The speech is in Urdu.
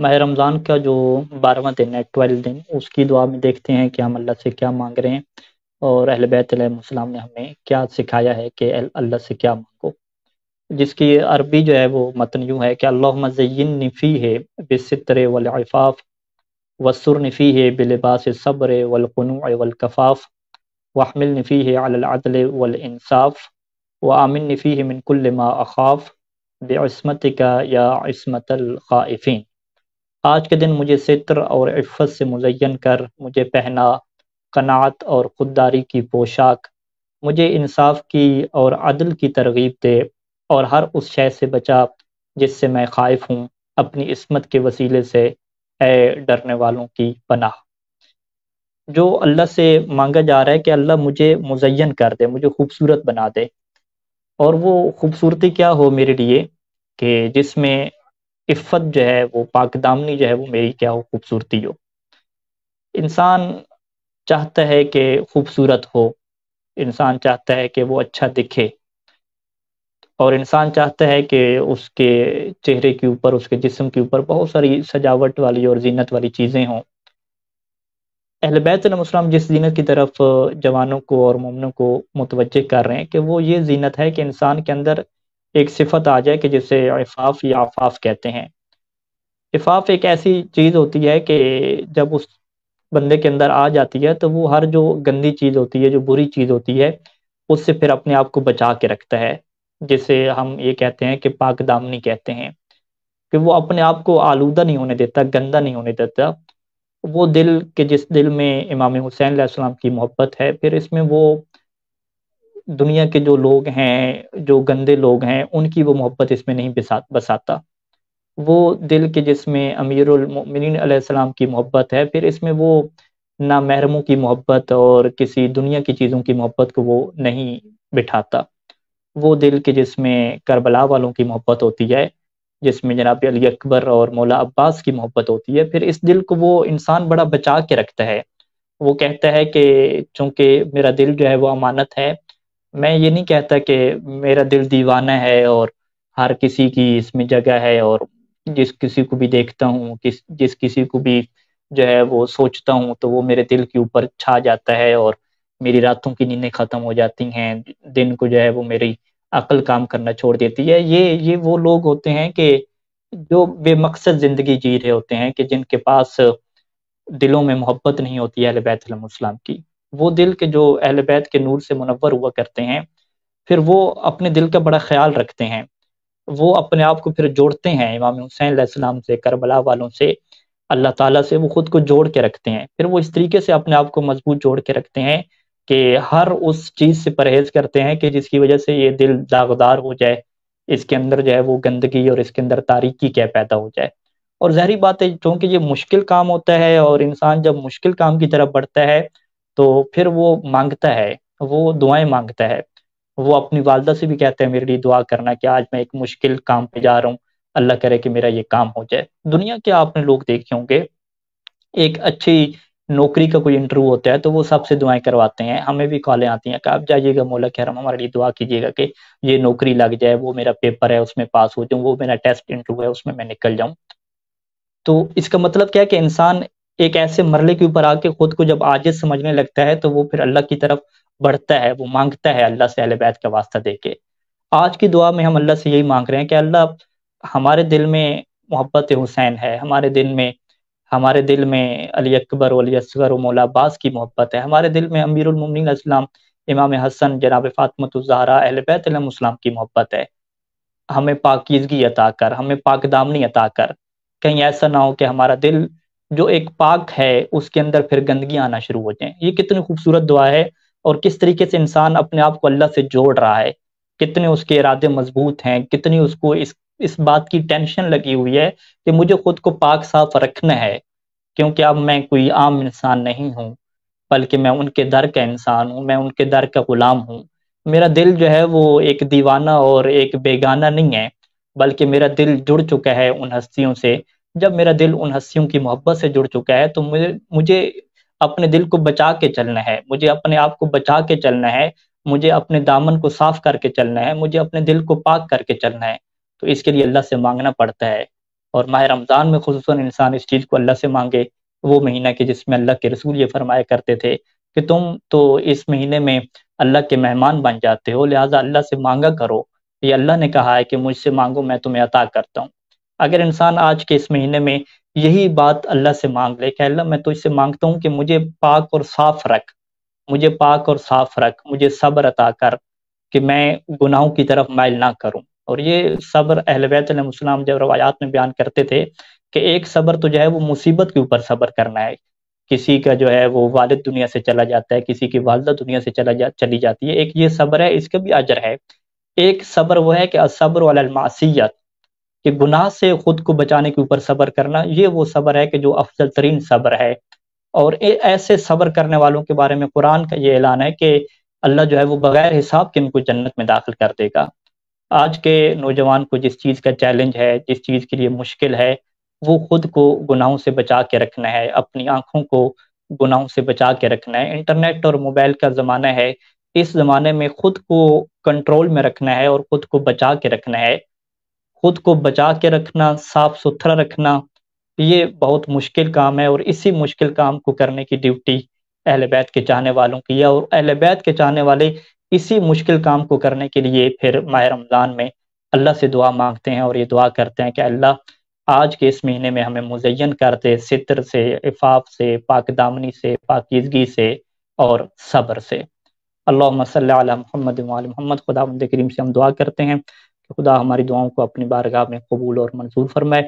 ماہ رمضان کا جو 12واں دن ہے 12 دن، اس کی دعا میں دیکھتے ہیں کہ ہم اللہ سے کیا مانگ رہے ہیں، اور اہل بیت علیہ السلام نے ہمیں کیا سکھایا ہے کہ اللہ سے کیا مانگو، جس کی عربی جو ہے وہ متن یوں ہے کہ اللہم زینی فیہ بالستر والعفاف وسرنی فیہ بلباس الصبر والقنوع والکفاف واحملنی فیہ علی العدل والانصاف وآمنی فیہ من کل ما اخاف بعصمتک یا عصمت الخائفین۔ آج کے دن مجھے ستر اور عفت سے مزین کر، مجھے پہنا قناعت اور خودداری کی پوشاک، مجھے انصاف کی اور عدل کی ترغیب دے، اور ہر اس شے سے بچا جس سے میں خائف ہوں، اپنی عصمت کے وسیلے سے، اے ڈرنے والوں کی پناہ۔ جو اللہ سے مانگا جا رہا ہے کہ اللہ مجھے مزین کر دے، مجھے خوبصورت بنا دے، اور وہ خوبصورتی کیا ہو میرے لیے کہ جس میں عفت جو ہے، وہ پاک دامنی جو ہے وہ میری کیا ہو، خوبصورتی ہو۔ انسان چاہتا ہے کہ خوبصورت ہو، انسان چاہتا ہے کہ وہ اچھا دکھے، اور انسان چاہتا ہے کہ اس کے چہرے کے اوپر، اس کے جسم کے اوپر بہت ساری سجاوٹ والی اور زینت والی چیزیں ہوں۔ اہل بیت علیہ السلام جس زینت کی طرف جوانوں کو اور مومنوں کو متوجہ کر رہے ہیں کہ وہ یہ زینت ہے کہ انسان کے اندر ایک صفت آ جائے کہ جسے عفاف یا عفاف کہتے ہیں۔ عفاف ایک ایسی چیز ہوتی ہے کہ جب اس بندے کے اندر آ جاتی ہے تو وہ ہر جو گندی چیز ہوتی ہے، جو بری چیز ہوتی ہے، اس سے پھر اپنے آپ کو بچا کے رکھتا ہے، جسے ہم یہ کہتے ہیں کہ پاک دامنی کہتے ہیں، کہ وہ اپنے آپ کو آلودہ نہیں ہونے دیتا، گندا نہیں ہونے دیتا۔ وہ دل کہ جس دل میں امام حسین علیہ السلام کی محبت ہے، پھر اس میں وہ دنیا کے جو لوگ ہیں، جو گندے لوگ ہیں، ان کی وہ محبت اس میں نہیں بساتا۔ وہ دل کے جس میں امیر المؤمنین علیہ السلام کی محبت ہے، پھر اس میں وہ نہ محرموں کی محبت اور کسی دنیا کی چیزوں کی محبت کو وہ نہیں بٹھاتا۔ وہ دل کے جس میں کربلا والوں کی محبت ہوتی ہے، جس میں جناب علی اکبر اور مولا عباس کی محبت ہوتی ہے، پھر اس دل کو وہ انسان بڑا بچا کے رکھتا ہے۔ وہ کہتا ہے کہ چونکہ میرا دل جو ہے وہ امانت ہے، میں یہ نہیں کہتا کہ میرا دل دیوانہ ہے اور ہر کسی کی اس میں جگہ ہے، اور جس کسی کو بھی دیکھتا ہوں، جس کسی کو بھی جو ہے وہ سوچتا ہوں تو وہ میرے دل کے اوپر چھا جاتا ہے، اور میری راتوں کی نیندیں ختم ہو جاتی ہیں، دن کو جو ہے وہ میری عقل کام کرنا چھوڑ دیتی ہے۔ یہ وہ لوگ ہوتے ہیں کہ جو بے مقصد زندگی جی رہے ہوتے ہیں، کہ جن کے پاس دلوں میں محبت نہیں ہوتی ہے اہل بیت علیہ السلام کی۔ وہ دل کے جو اہل بیت کے نور سے منور ہوا کرتے ہیں، پھر وہ اپنے دل کا بڑا خیال رکھتے ہیں، وہ اپنے آپ کو پھر جوڑتے ہیں امام حسین علیہ السلام سے، کربلا والوں سے، اللہ تعالیٰ سے وہ خود کو جوڑ کے رکھتے ہیں۔ پھر وہ اس طریقے سے اپنے آپ کو مضبوط جوڑ کے رکھتے ہیں کہ ہر اس چیز سے پرہیز کرتے ہیں کہ جس کی وجہ سے یہ دل داغدار ہو جائے، اس کے اندر جو ہے وہ گندگی اور اس کے اندر تاریکی کیا پیدا ہو جائے۔ اور ظاہری بات ہے چونکہ یہ مشکل کام ہوتا ہے، اور انسان جب مشکل کام کی طرف بڑھتا ہے تو پھر وہ مانگتا ہے، وہ دعائیں مانگتا ہے۔ وہ اپنی والدہ سے بھی کہتا ہے میرے لیے دعا کرنا کہ آج میں ایک مشکل کام پہ جا رہا ہوں، اللہ کرے کہ میرا یہ کام ہو جائے۔ دنیا کے آپ نے لوگ دیکھے ہوں گے، ایک اچھی نوکری کا کوئی انٹرویو ہوتا ہے تو وہ سب سے دعائیں کرواتے ہیں، ہمیں بھی کالیں آتی ہیں کہ آپ جائیے گا مولا کرم ہمارے لیے دعا کیجیے گا کہ یہ نوکری لگ جائے، وہ میرا پیپر ہے اس میں پاس ہو جاؤں، وہ میرا ٹیسٹ انٹرویو ہے اس میں نکل جاؤں۔ تو اس کا مطلب کیا ہے کہ انسان ایک ایسے مرحلے کے اوپر آ کے خود کو جب عاجز سمجھنے لگتا ہے تو وہ پھر اللہ کی طرف بڑھتا ہے، وہ مانگتا ہے اللہ سے اہل بیت کا واسطہ دے کے۔ آج کی دعا میں ہم اللہ سے یہی مانگ رہے ہیں کہ اللہ ہمارے دل میں محبت حسین ہے، ہمارے دل میں علی اکبر و علی اصغر و مولا عباس کی محبت ہے، ہمارے دل میں امیر المومنین اسلام امام حسن جناب فاطمۃ الزہرا اہل بیت علیہ السلام کی محبت ہے۔ ہمیں پاکیزگی عطا کر، ہمیں پاک دامنی عطا کر، کہیں ایسا نہ ہو کہ ہمارا دل جو ایک پاک ہے اس کے اندر پھر گندگی آنا شروع ہو جائیں۔ یہ کتنی خوبصورت دعا ہے، اور کس طریقے سے انسان اپنے آپ کو اللہ سے جوڑ رہا ہے، کتنے اس کے ارادے مضبوط ہیں، کتنی اس کو اس بات کی ٹینشن لگی ہوئی ہے کہ مجھے خود کو پاک صاف رکھنا ہے، کیونکہ اب میں کوئی عام انسان نہیں ہوں، بلکہ میں ان کے در کا انسان ہوں، میں ان کے در کا غلام ہوں۔ میرا دل جو ہے وہ ایک دیوانہ اور ایک بیگانہ نہیں ہے، بلکہ میرا دل جڑ چکا ہے ان ہستیوں سے۔ جب میرا دل ان ہستیوں کی محبت سے جڑ چکا ہے تو مجھے اپنے دل کو بچا کے چلنا ہے، مجھے اپنے آپ کو بچا کے چلنا ہے، مجھے اپنے دامن کو صاف کر کے چلنا ہے، مجھے اپنے دل کو پاک کر کے چلنا ہے۔ تو اس کے لیے اللہ سے مانگنا پڑتا ہے اور ماہ رمضان میں خصوصاً انسان اس چیز کو اللہ سے مانگے، وہ مہینہ کہ جس میں اللہ کے رسول یہ فرمایا کرتے تھے کہ تم تو اس مہینے میں اللہ کے مہمان بن جاتے ہو، لہٰذا اللہ سے مانگا کرو، یہ اللہ نے کہا ہے کہ مجھ سے مانگو میں تمہیں عطا کرتا ہوں۔ اگر انسان آج کے اس مہینے میں یہی بات اللہ سے مانگ لے کہ اللہ میں تو اس سے مانگتا ہوں کہ مجھے پاک اور صاف رکھ، مجھے پاک اور صاف رکھ، مجھے صبر عطا کر کہ میں گناہوں کی طرف مائل نہ کروں۔ اور یہ صبر اہل بیت علیہ السلام جب روایات میں بیان کرتے تھے کہ ایک صبر تو جو ہے وہ مصیبت کے اوپر صبر کرنا ہے، کسی کا جو ہے وہ والد دنیا سے چلا جاتا ہے، کسی کی والدہ دنیا سے چلی جاتی ہے، ایک یہ صبر ہے، اس کا بھی اجر ہے۔ ایک صبر وہ ہے کہ الصبر علی المعصیت، کہ گناہ سے خود کو بچانے کے اوپر صبر کرنا، یہ وہ صبر ہے کہ جو افضل ترین صبر ہے۔ اور ایسے صبر کرنے والوں کے بارے میں قرآن کا یہ اعلان ہے کہ اللہ جو ہے وہ بغیر حساب کے ان کو جنت میں داخل کر دے گا۔ آج کے نوجوان کو جس چیز کا چیلنج ہے، جس چیز کے لیے مشکل ہے، وہ خود کو گناہوں سے بچا کے رکھنا ہے، اپنی آنکھوں کو گناہوں سے بچا کے رکھنا ہے۔ انٹرنیٹ اور موبائل کا زمانہ ہے، اس زمانے میں خود کو کنٹرول میں رکھنا ہے اور خود کو بچا کے رکھنا ہے۔ خود کو بچا کے رکھنا، صاف ستھرا رکھنا، یہ بہت مشکل کام ہے، اور اسی مشکل کام کو کرنے کی ڈیوٹی اہل بیت کے چاہنے والوں کی ہے، اور اہل بیت کے چاہنے والے اسی مشکل کام کو کرنے کے لیے پھر ماہ رمضان میں اللہ سے دعا مانگتے ہیں، اور یہ دعا کرتے ہیں کہ اللہ آج کے اس مہینے میں ہمیں مزین کر دے ستر سے، عفاف سے، پاک دامنی سے، پاکیزگی سے اور صبر سے۔ اللہم صلی علی محمد وعلی محمد۔ خداوند کریم سے ہم دعا کرتے ہیں کہ خدا ہماری دعاؤں کو اپنی بارگاہ میں قبول اور منظور فرمائے۔